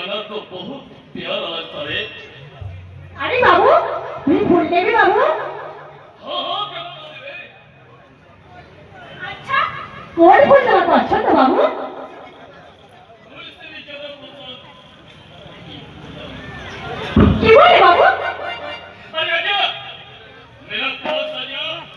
गाना तो बहुत प्यारा लगता है। अरे बाबू तुम्ही फुल देवी बाबू हाँ हाँ क्या बोल रहे? अच्छा कोण फुल देवा तो अच्छा तो बाबू फूल से भी ज्यादा पसंद किंवा रे